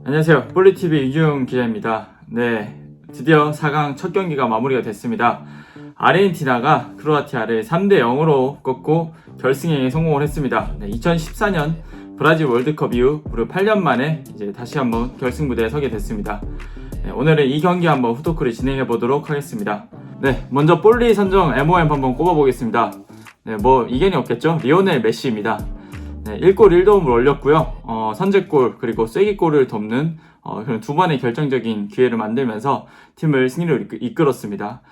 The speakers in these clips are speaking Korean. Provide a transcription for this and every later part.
안녕하세요. 볼리TV 유지용 기자입니다. 네, 드디어 4강 첫 경기가 마무리가 됐습니다. 아르헨티나가 크로아티아를 3대 0으로 꺾고 결승에 성공을 했습니다. 네, 2014년 브라질 월드컵 이후 무려 8년 만에 이제 다시 한번 결승 무대에 서게 됐습니다. 네, 오늘은 이 경기 한번 후토크를 진행해 보도록 하겠습니다. 네, 먼저 볼리 선정 MOM 한번 꼽아보겠습니다. 네, 뭐 이견이 없겠죠? 리오넬 메시입니다. 네, 1골 1도움을 올렸고요. 선제골 그리고 쐐기골을 돕는 그런 두 번의 결정적인 기회를 만들면서 팀을 승리로 이끌었습니다.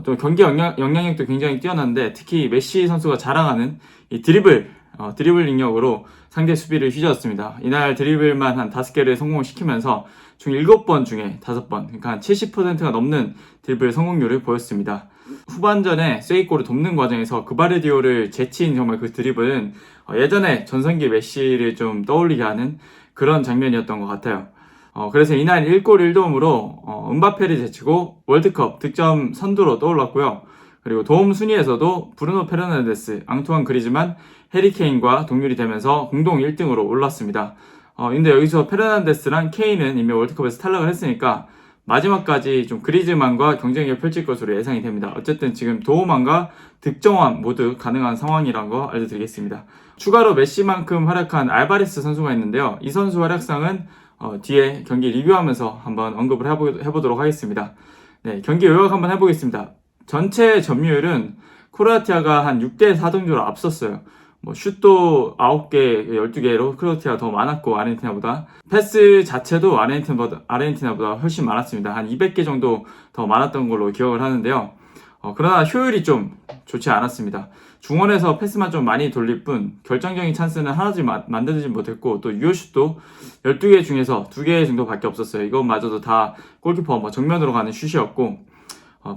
또 경기 영향력도 굉장히 뛰어난데 특히 메시 선수가 자랑하는 이 드리블 능력으로 상대 수비를 휘저었습니다. 이날 드리블만 한 5개를 성공을 시키면서 총 7번 중에 5번, 그러니까 한 70%가 넘는 드리블 성공률을 보였습니다. 후반전에 쐐기골을 돕는 과정에서 그바르디올을 제치인 정말 그 드리블은 예전에 전성기 메시를 좀 떠올리게 하는 그런 장면이었던 것 같아요. 그래서 이날 1골 1도움으로 음바페를 제치고 월드컵 득점 선두로 떠올랐고요. 그리고 도움 순위에서도 브루노 페르난데스, 앙투안 그리즈만, 해리 케인과 동률이 되면서 공동 1등으로 올랐습니다. 근데 여기서 페르난데스랑 케인은 이미 월드컵에서 탈락을 했으니까 마지막까지 좀 그리즈만과 경쟁을 펼칠 것으로 예상이 됩니다. 어쨌든 지금 도움왕과 득점왕 모두 가능한 상황이란 거 알려드리겠습니다. 추가로 메시만큼 활약한 알바레스 선수가 있는데요. 이 선수 활약상은 뒤에 경기 리뷰하면서 한번 언급을 해보도록 하겠습니다. 네, 경기 요약 한번 해보겠습니다. 전체 점유율은 크로아티아가 한 6대 4등조로 앞섰어요. 슛도 9개, 12개로 크로아티아가 더 많았고 아르헨티나보다 패스 자체도 아르헨티나보다 훨씬 많았습니다. 한 200개 정도 더 많았던 걸로 기억을 하는데요. 그러나 효율이 좀 좋지 않았습니다. 중원에서 패스만 좀 많이 돌릴 뿐 결정적인 찬스는 하나도 만들지 못했고 또 유효슛도 12개 중에서 2개 정도밖에 없었어요. 이것마저도 다 골키퍼 정면으로 가는 슛이었고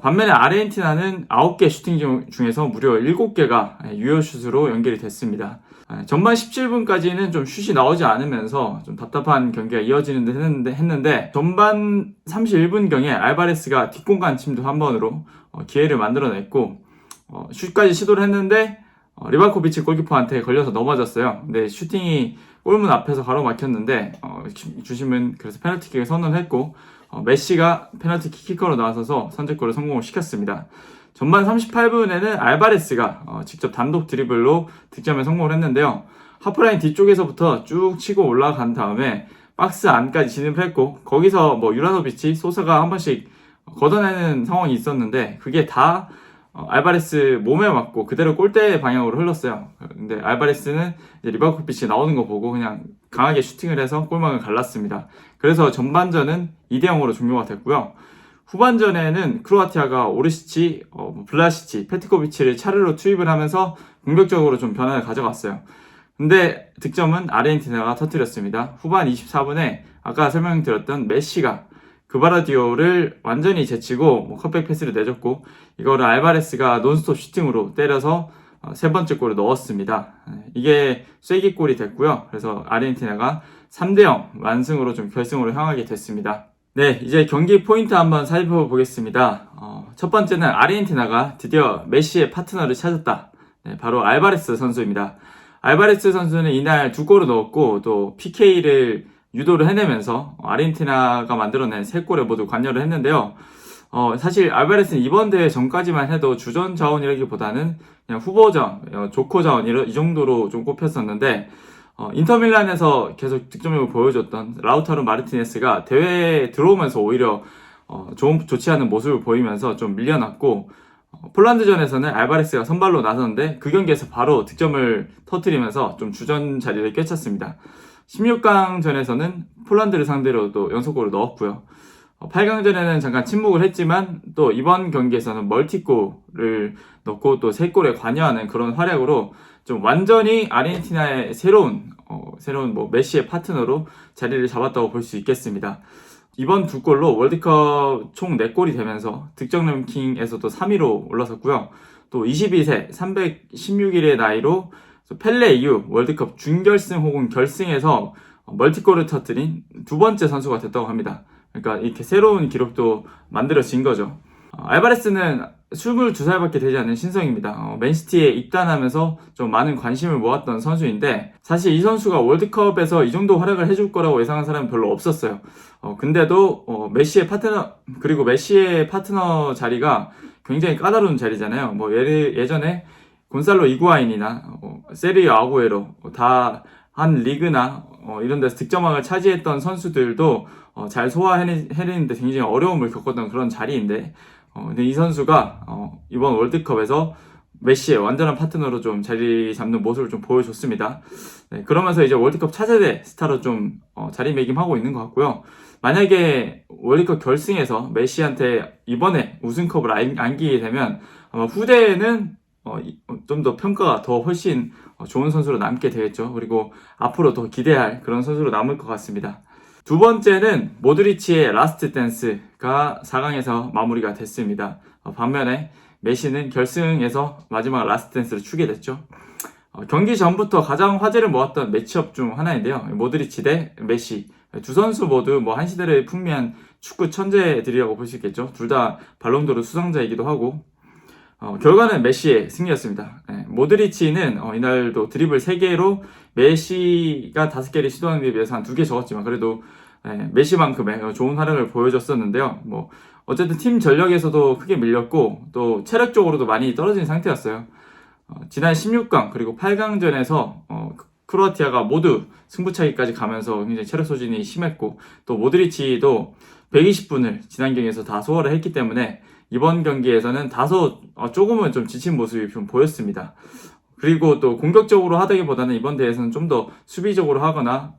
반면에 아르헨티나는 9개 슈팅 중에서 무려 7개가 유효슛으로 연결이 됐습니다. 전반 17분까지는 좀 슛이 나오지 않으면서 좀 답답한 경기가 이어지는 듯 했는데 전반 31분경에 알바레스가 뒷공간 침도 한 번으로 기회를 만들어냈고 슛까지 시도를 했는데 리바코비치 골키퍼한테 걸려서 넘어졌어요. 근데 슈팅이 골문 앞에서 가로막혔는데 주심은 그래서 페널티킥을 선언했고 메시가 페널티킥 키커로 나서서 선제골을 성공을 시켰습니다. 전반 38분에는 알바레스가 직접 단독 드리블로 득점에 성공을 했는데요. 하프라인 뒤쪽에서부터 쭉 치고 올라간 다음에 박스 안까지 진입을 했고 거기서 유라노비치, 소사가 한 번씩 걷어내는 상황이 있었는데 그게 다 알바레스 몸에 맞고 그대로 골대 방향으로 흘렀어요. 근데 알바레스는 이제 리바코비치 나오는 거 보고 그냥 강하게 슈팅을 해서 골망을 갈랐습니다. 그래서 전반전은 2대 0으로 종료가 됐고요. 후반전에는 크로아티아가 오르시치, 블라시치, 페트코비치를 차례로 투입을 하면서 공격적으로 좀 변화를 가져갔어요. 근데 득점은 아르헨티나가 터뜨렸습니다. 후반 24분에 아까 설명드렸던 메시가 그바르디올을 완전히 제치고 컷백 패스를 내줬고 이거를 알바레스가 논스톱 슈팅으로 때려서 세 번째 골을 넣었습니다. 이게 쐐기골이 됐고요. 그래서 아르헨티나가 3대 0 완승으로 좀 결승으로 향하게 됐습니다. 네, 이제 경기 포인트 한번 살펴보겠습니다. 첫 번째는 아르헨티나가 드디어 메시의 파트너를 찾았다. 네, 바로 알바레스 선수입니다. 알바레스 선수는 이날 2골을 넣었고 또 PK를 유도를 해내면서 아르헨티나가 만들어낸 3골에 모두 관여를 했는데요. 사실 알바레스는 이번 대회 전까지만 해도 주전 자원이라기보다는 그냥 후보 자원, 조커 자원 이 정도로 좀 꼽혔었는데 인터밀란에서 계속 득점력을 보여줬던 라우타로 마르티네스가 대회에 들어오면서 오히려 좋지 않은 모습을 보이면서 좀 밀려났고 폴란드전에서는 알바레스가 선발로 나섰는데 그 경기에서 바로 득점을 터뜨리면서 좀 주전 자리를 꿰찼습니다. 16강전에서는 폴란드를 상대로 또 연속골을 넣었고요. 8강전에는 잠깐 침묵을 했지만 또 이번 경기에서는 멀티골을 넣고 또 3골에 관여하는 그런 활약으로 좀 완전히 아르헨티나의 새로운 메시의 파트너로 자리를 잡았다고 볼 수 있겠습니다. 이번 2골로 월드컵 총 4골이 되면서 득점 랭킹에서도 3위로 올라섰고요. 또 22세 316일의 나이로 펠레 이후 월드컵 준결승 혹은 결승에서 멀티골을 터뜨린 두 번째 선수가 됐다고 합니다. 그러니까 이렇게 새로운 기록도 만들어진 거죠. 알바레스는 22살밖에 되지 않는 신성입니다. 맨시티에 입단하면서 좀 많은 관심을 모았던 선수인데 사실 이 선수가 월드컵에서 이 정도 활약을 해줄 거라고 예상한 사람은 별로 없었어요. 근데도 메시의 파트너 그리고 메시의 파트너 자리가 굉장히 까다로운 자리잖아요. 뭐 예전에 곤살로 이구아인이나 세리오 아구에로 다 한 리그나 이런 데서 득점왕을 차지했던 선수들도 잘 소화해내는데 굉장히 어려움을 겪었던 그런 자리인데 근데 이 선수가 이번 월드컵에서 메시의 완전한 파트너로 좀 자리 잡는 모습을 좀 보여줬습니다. 네, 그러면서 이제 월드컵 차세대 스타로 좀 자리매김하고 있는 것 같고요. 만약에 월드컵 결승에서 메시한테 이번에 우승컵을 안기게 되면 아마 후대에는 좀 더 평가가 더 훨씬 좋은 선수로 남게 되겠죠. 그리고 앞으로 더 기대할 그런 선수로 남을 것 같습니다. 두 번째는 모드리치의 라스트 댄스가 4강에서 마무리가 됐습니다. 반면에 메시는 결승에서 마지막 라스트 댄스를 추게 됐죠. 경기 전부터 가장 화제를 모았던 매치업 중 하나인데요. 모드리치 대 메시. 두 선수 모두 뭐 한 시대를 풍미한 축구 천재들이라고 볼 수 있겠죠. 둘 다 발롱도르 수상자이기도 하고 결과는 메시의 승리였습니다. 모드리치는 이날도 드리블 3개로 메시가 5개를 시도하는 데 비해서 한 2개 적었지만 그래도 메시만큼의 좋은 활약을 보여줬었는데요. 뭐 어쨌든 팀 전력에서도 크게 밀렸고 또 체력적으로도 많이 떨어진 상태였어요. 지난 16강 그리고 8강전에서 크로아티아가 모두 승부차기까지 가면서 굉장히 체력 소진이 심했고 또 모드리치도 120분을 지난 경기에서 다 소화를 했기 때문에 이번 경기에서는 다소 조금은 좀 지친 모습이 좀 보였습니다. 그리고 또 공격적으로 하다기보다는 이번 대회에서는 좀 더 수비적으로 하거나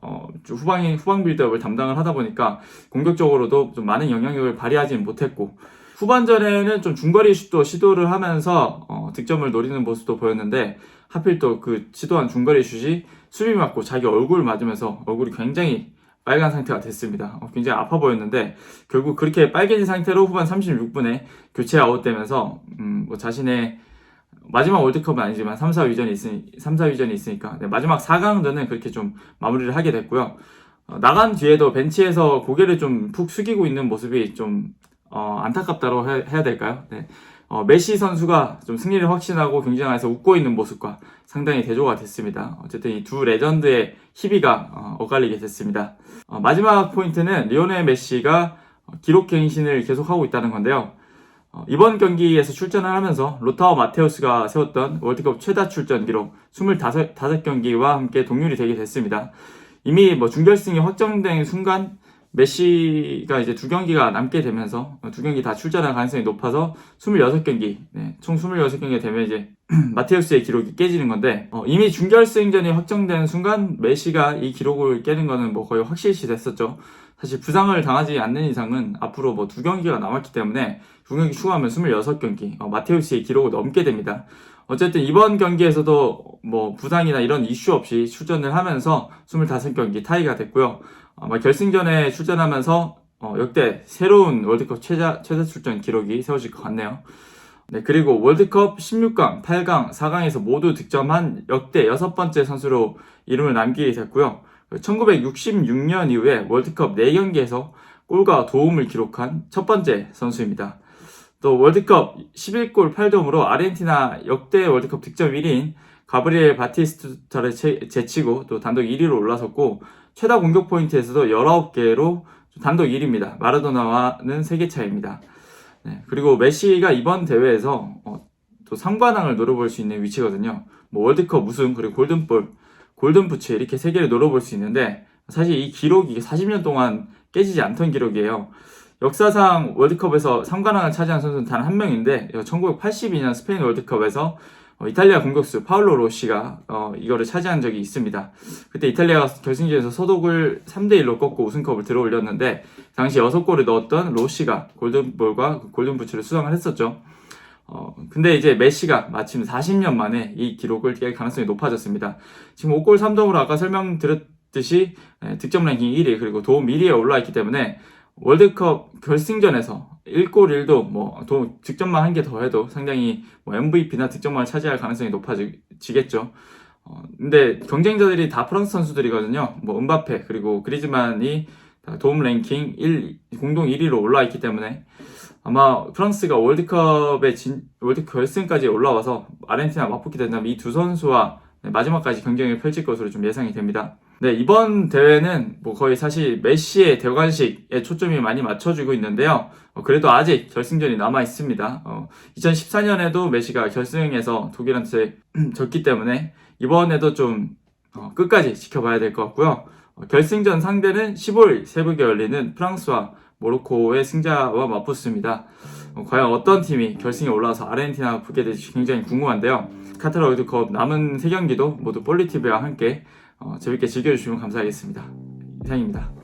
후방 빌드업을 담당을 하다 보니까 공격적으로도 좀 많은 영향력을 발휘하지는 못했고 후반전에는 좀 중거리 슛도 시도를 하면서 득점을 노리는 모습도 보였는데 하필 또 그 시도한 중거리 슛이 수비 맞고 자기 얼굴 맞으면서 얼굴이 굉장히 빨간 상태가 됐습니다. 굉장히 아파 보였는데 결국 그렇게 빨개진 상태로 후반 36분에 교체 아웃되면서 뭐 자신의 마지막 월드컵은 아니지만 3, 4위전이 있으니까 네, 마지막 4강전은 그렇게 좀 마무리를 하게 됐고요. 나간 뒤에도 벤치에서 고개를 좀 푹 숙이고 있는 모습이 좀 안타깝다고 해야 될까요? 네. 메시 선수가 좀 승리를 확신하고 경기장에서 웃고 있는 모습과 상당히 대조가 됐습니다. 어쨌든 이 두 레전드의 희비가 엇갈리게 됐습니다. 마지막 포인트는 리오넬 메시가 기록 갱신을 계속하고 있다는 건데요. 이번 경기에서 출전을 하면서 로타오 마테우스가 세웠던 월드컵 최다 출전 기록 25경기와 함께 동률이 되게 됐습니다. 이미 뭐 준결승이 확정된 순간 메시가 이제 2경기가 남게 되면서 2경기 다 출전할 가능성이 높아서 26경기, 총 26경기가 되면 이제 마테우스의 기록이 깨지는 건데 이미 준결승전이 확정된 순간 메시가 이 기록을 깨는 거는 뭐 거의 확실시 됐었죠. 사실 부상을 당하지 않는 이상은 앞으로 뭐 2경기가 남았기 때문에 2경기 추가하면 26경기, 마테우스의 기록을 넘게 됩니다. 어쨌든 이번 경기에서도 뭐 부상이나 이런 이슈 없이 출전을 하면서 25경기 타이가 됐고요. 아마 결승전에 출전하면서 역대 새로운 월드컵 최다 출전 기록이 세워질 것 같네요. 네, 그리고 월드컵 16강, 8강, 4강에서 모두 득점한 역대 6번째 선수로 이름을 남기게 됐고요. 1966년 이후에 월드컵 4경기에서 골과 도움을 기록한 첫 번째 선수입니다. 또 월드컵 11골 8도움으로 아르헨티나 역대 월드컵 득점 1위인 가브리엘 바티스투타를 제치고 또 단독 1위로 올라섰고 최다 공격 포인트에서도 19개로 단독 1위입니다. 마라도나와는 3개 차이입니다. 네, 그리고 메시가 이번 대회에서 또 상관왕을 노려볼 수 있는 위치거든요. 뭐 월드컵 우승 그리고 골든볼, 골든부츠 이렇게 3개를 노려볼 수 있는데 사실 이 기록이 40년 동안 깨지지 않던 기록이에요. 역사상 월드컵에서 3관왕을 차지한 선수는 단 한 명인데 1982년 스페인 월드컵에서 이탈리아 공격수 파울로 로시가 이거를 차지한 적이 있습니다. 그때 이탈리아가 결승전에서 소독을 3대1로 꺾고 우승컵을 들어올렸는데 당시 6골을 넣었던 로시가 골든볼과 골든부츠를 수상을 했었죠. 근데 이제 메시가 마침 40년 만에 이 기록을 깰 가능성이 높아졌습니다. 지금 5골 3도움으로 아까 설명드렸듯이 득점 랭킹 1위 그리고 도움 1위에 올라 있기 때문에 월드컵 결승전에서 1골 1도 뭐 득점만 한 개 더 해도 상당히 뭐 MVP나 득점만을 차지할 가능성이 높아지겠죠. 근데 경쟁자들이 다 프랑스 선수들이거든요. 뭐 은바페 그리고 그리즈만이 도움 랭킹 공동 1위로 올라와 있기 때문에 아마 프랑스가 월드컵 결승까지 올라와서 아르헨티나 맞붙게 된다면 이 두 선수와 마지막까지 경쟁을 펼칠 것으로 좀 예상이 됩니다. 네, 이번 대회는 뭐 거의 사실 메시의 대관식에 초점이 많이 맞춰지고 있는데요. 그래도 아직 결승전이 남아 있습니다. 2014년에도 메시가 결승에서 독일한테 졌기 때문에 이번에도 좀 끝까지 지켜봐야 될 것 같고요. 결승전 상대는 15일 새벽에 열리는 프랑스와 모로코의 승자와 맞붙습니다. 과연 어떤 팀이 결승에 올라와서 아르헨티나가 붙게 될지 굉장히 궁금한데요. 카타르 월드컵 남은 3경기도 모두 볼리티비와 함께 재밌게 즐겨주시면 감사하겠습니다. 이상입니다.